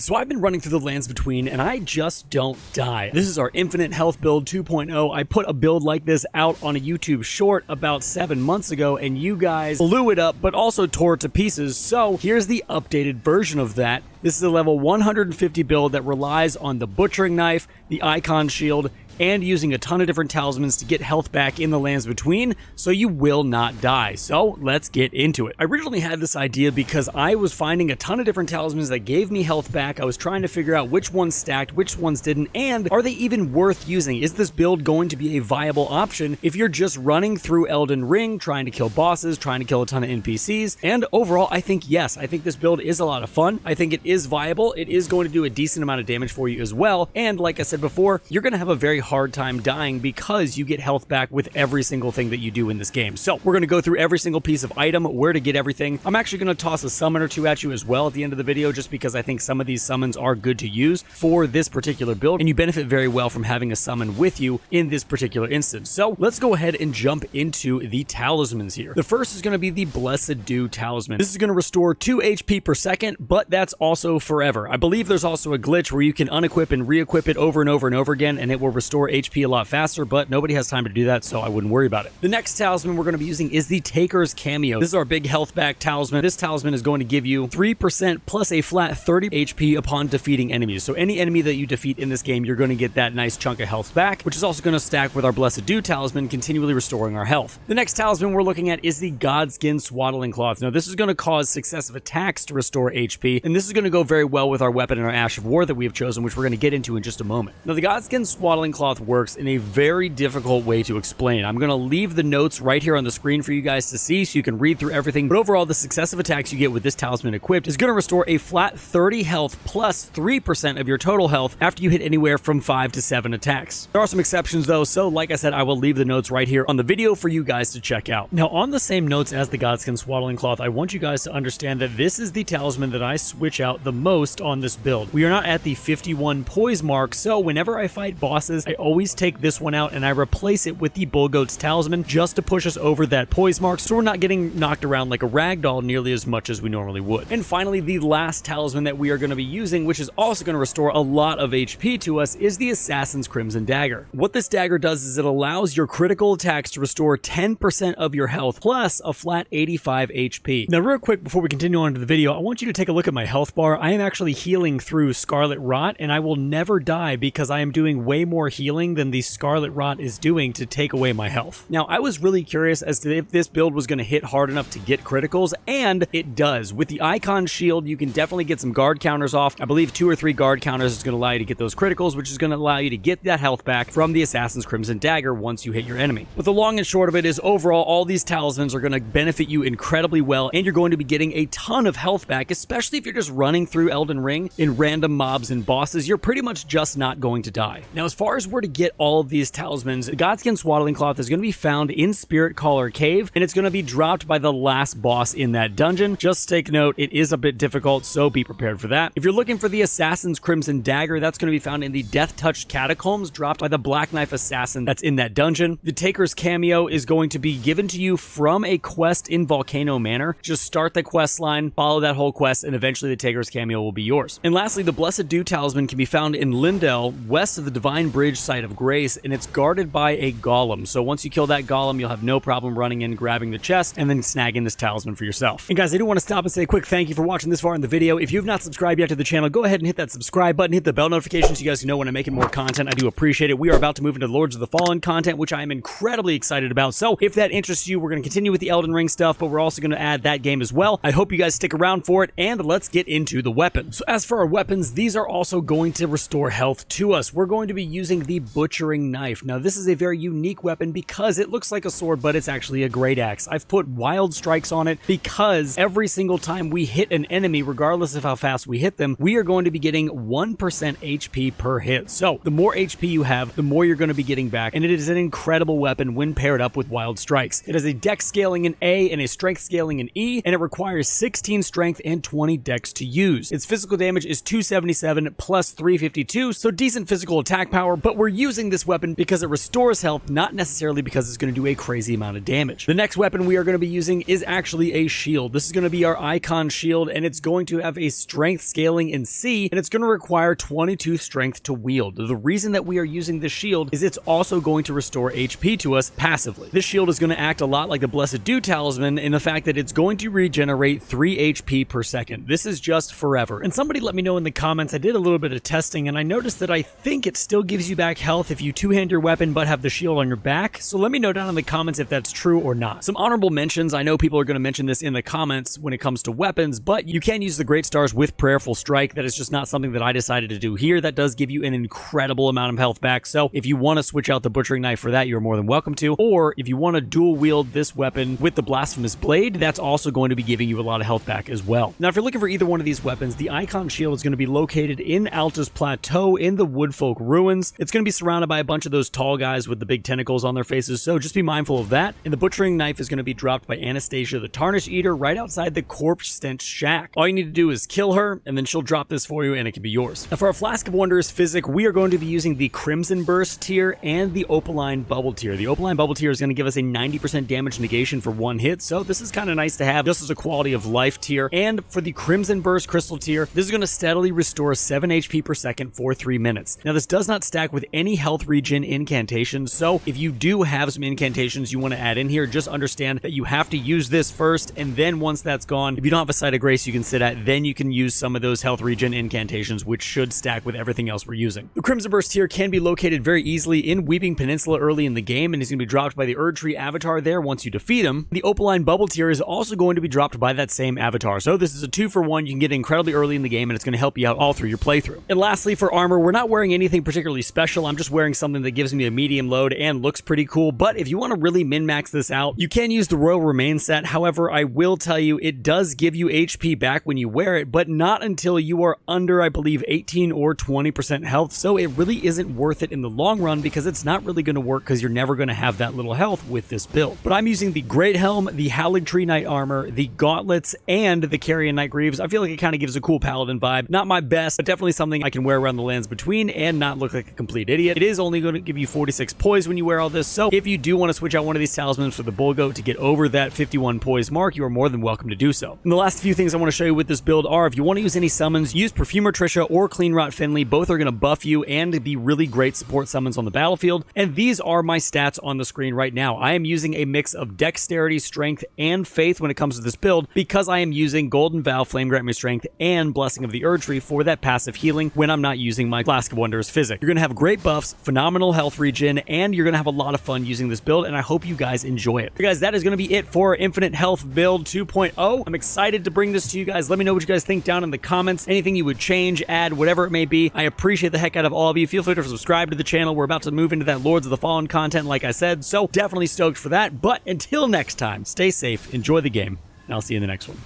So I've been running through the lands between and I just don't die. This is our infinite health build 2.0. I put a build like this out on a YouTube short about 7 months ago and you guys blew it up but also tore it to pieces. So here's the updated version of that. This is a level 150 build that relies on the butchering knife, the icon shield, and using a ton of different talismans to get health back in the lands between, so you will not die. So let's get into it. I originally had this idea because I was finding a ton of different talismans that gave me health back. I was trying to figure out which ones stacked, which ones didn't, and are they even worth using? Is this build going to be a viable option if you're just running through Elden Ring, trying to kill bosses, trying to kill a ton of NPCs? And overall, I think yes. I think this build is a lot of fun. I think it is viable. It is going to do a decent amount of damage for you as well. And like I said before, you're going to have a very hard time dying because you get health back with every single thing that you do in this game. So we're going to go through every single piece of item, where to get everything. I'm actually going to toss a summon or two at you as well at the end of the video, just because I think some of these summons are good to use for this particular build, and you benefit very well from having a summon with you in this particular instance. So let's go ahead and jump into the talismans here. The first is going to be the Blessed Dew talisman. This is going to restore 2 HP per second, but that's also forever. I believe there's also a glitch where you can unequip and re-equip it over and over and over again, and it will restore HP a lot faster, but nobody has time to do that, so I wouldn't worry about it. The next talisman we're going to be using is the Taker's Cameo. This is our big health back talisman. This talisman is going to give you 3% plus a flat 30 HP upon defeating enemies. So any enemy that you defeat in this game, you're going to get that nice chunk of health back, which is also going to stack with our Blessed Dew talisman, continually restoring our health. The next talisman we're looking at is the Godskin Swaddling Cloth. Now, this is going to cause successive attacks to restore HP, and this is going to go very well with our weapon and our Ash of War that we have chosen, which we're going to get into in just a moment. Now, the Godskin Swaddling Cloth works in a very difficult way to explain. I'm going to leave the notes right here on the screen for you guys to see so you can read through everything, but overall, the successive attacks you get with this talisman equipped is going to restore a flat 30 health plus 3% of your total health after you hit anywhere from 5 to 7 attacks. There are some exceptions though, so like I said, I will leave the notes right here on the video for you guys to check out. Now, on the same notes as the Godskin Swaddling Cloth, I want you guys to understand that this is the talisman that I switch out the most on this build. We are not at the 51 poise mark, so whenever I fight bosses, I always take this one out and I replace it with the Bullgoat's Talisman just to push us over that poise mark so we're not getting knocked around like a ragdoll nearly as much as we normally would. And finally, the last talisman that we are going to be using, which is also going to restore a lot of HP to us, is the Assassin's Crimson Dagger. What this dagger does is it allows your critical attacks to restore 10% of your health plus a flat 85 HP. Now, real quick before we continue on into the video, I want you to take a look at my health bar. I am actually healing through Scarlet Rot, and I will never die because I am doing way more healing than the Scarlet Rot is doing to take away my health. Now, I was really curious as to if this build was going to hit hard enough to get criticals, and it does. With the icon shield, you can definitely get some guard counters off. I believe 2 or 3 guard counters is going to allow you to get those criticals, which is going to allow you to get that health back from the Assassin's Crimson Dagger once you hit your enemy. But the long and short of it is, overall, all these talismans are going to benefit you incredibly well, and you're going to be getting a ton of health back, especially if you're just running through Elden Ring in random mobs and bosses. You're pretty much just not going to die. Now, as far as where to get all of these talismans, the Godskin Swaddling Cloth is going to be found in Spirit Caller Cave, and it's going to be dropped by the last boss in that dungeon. Just take note, it is a bit difficult, so be prepared for that. If you're looking for the Assassin's Crimson Dagger, that's going to be found in the Death Touch Catacombs, dropped by the Black Knife Assassin that's in that dungeon. The Taker's Cameo is going to be given to you from a quest in Volcano Manor. Just start the quest line, follow that whole quest, and eventually the Taker's Cameo will be yours. And lastly, the Blessed Dew Talisman can be found in Lindell, west of the Divine Bridge site of Grace, and it's guarded by a golem. So once you kill that golem, you'll have no problem running in, grabbing the chest, and then snagging this talisman for yourself. And guys, I do want to stop and say a quick thank you for watching this far in the video. If you've not subscribed yet to the channel, go ahead and hit that subscribe button, hit the bell notification so you guys know when I'm making more content. I do appreciate it. We are about to move into Lords of the Fallen content, which I am incredibly excited about. So if that interests you, we're going to continue with the Elden Ring stuff, but we're also going to add that game as well. I hope you guys stick around for it, and let's get into the weapons. So as for our weapons, these are also going to restore health to us. We're going to be using the Butchering Knife. Now, this is a very unique weapon because it looks like a sword, but it's actually a great axe. I've put wild strikes on it because every single time we hit an enemy, regardless of how fast we hit them, we are going to be getting 1% HP per hit. So the more HP you have, the more you're going to be getting back, and it is an incredible weapon when paired up with wild strikes. It has a dex scaling in A and a strength scaling in E, and it requires 16 strength and 20 dex to use. Its physical damage is 277 plus 352, so decent physical attack power, but we're using this weapon because it restores health, not necessarily because it's going to do a crazy amount of damage. The next weapon we are going to be using is actually a shield. This is going to be our icon shield, and it's going to have a strength scaling in C, and it's going to require 22 strength to wield. The reason that we are using this shield is it's also going to restore HP to us passively. This shield is going to act a lot like the Blessed Dew Talisman in the fact that it's going to regenerate 3 HP per second. This is just forever. And somebody let me know in the comments, I did a little bit of testing, and I noticed that I think it still gives you back health if you two-hand your weapon but have the shield on your back. So let me know down in the comments if that's true or not. Some honorable mentions. I know people are going to mention this in the comments when it comes to weapons, but you can use the Great Stars with Prayerful Strike. That is just not something that I decided to do here. That does give you an incredible amount of health back. So if you want to switch out the Butchering Knife for that, you're more than welcome to. Or if you want to dual wield this weapon with the Blasphemous Blade, that's also going to be giving you a lot of health back as well. Now, if you're looking for either one of these weapons, the Icon Shield is going to be located in Alta's Plateau in the Woodfolk Ruins. It's going to be surrounded by a bunch of those tall guys with the big tentacles on their faces, so just be mindful of that. And the Butchering Knife is going to be dropped by Anastasia the Tarnish Eater right outside the Corpse Stench Shack. All you need to do is kill her, and then she'll drop this for you, and it can be yours. Now, for our Flask of Wonders Physic, we are going to be using the Crimson Burst tier and the Opaline Bubble tier. The Opaline Bubble tier is going to give us a 90% damage negation for one hit, so this is kind of nice to have just as a quality of life tier. And for the Crimson Burst Crystal tier, this is going to steadily restore 7 HP per second for 3 minutes. Now, this does not stack with any health regen incantations, so if you do have some incantations you want to add in here, just understand that you have to use this first, and then once that's gone, if you don't have a Site of Grace you can sit at, then you can use some of those health regen incantations, which should stack with everything else we're using. The Crimson Burst tier can be located very easily in Weeping Peninsula early in the game, and is going to be dropped by the Erdtree avatar there once you defeat him. The Opaline Bubble tier is also going to be dropped by that same avatar, so this is a 2-for-1. You can get it incredibly early in the game, and it's going to help you out all through your playthrough. And lastly, for armor, we're not wearing anything particularly special. I'm just wearing something that gives me a medium load and looks pretty cool, but if you want to really min-max this out, you can use the Royal Remains set. However, I will tell you, it does give you HP back when you wear it, but not until you are under, I believe, 18 or 20% health, so it really isn't worth it in the long run because it's not really going to work because you're never going to have that little health with this build. But I'm using the Great Helm, the Howling Tree Knight Armor, the Gauntlets, and the Carrion Knight Greaves. I feel like it kind of gives a cool Paladin vibe. Not my best, but definitely something I can wear around the lands between and not look like a complete idiot. It is only going to give you 46 poise when you wear all this, so if you do want to switch out one of these talismans for the Bull Goat to get over that 51 poise mark, you are more than welcome to do so. And the last few things I want to show you with this build are, if you want to use any summons, use Perfumer Trisha or Clean Rot Finley. Both are going to buff you and be really great support summons on the battlefield, and these are my stats on the screen right now. I am using a mix of Dexterity, Strength, and Faith when it comes to this build because I am using Golden Vow, Flame Grant Me Strength, and Blessing of the Erdtree for that passive healing when I'm not using my Flask of Wonders Physic. You're going to have great buffs, phenomenal health regen, and you're going to have a lot of fun using this build, and I hope you guys enjoy it. So guys, that is going to be it for Infinite Health Build 2.0. I'm excited to bring this to you guys. Let me know what you guys think down in the comments. Anything you would change, add, whatever it may be. I appreciate the heck out of all of you. Feel free to subscribe to the channel. We're about to move into that Lords of the Fallen content, like I said, so definitely stoked for that. But until next time, stay safe, enjoy the game, and I'll see you in the next one.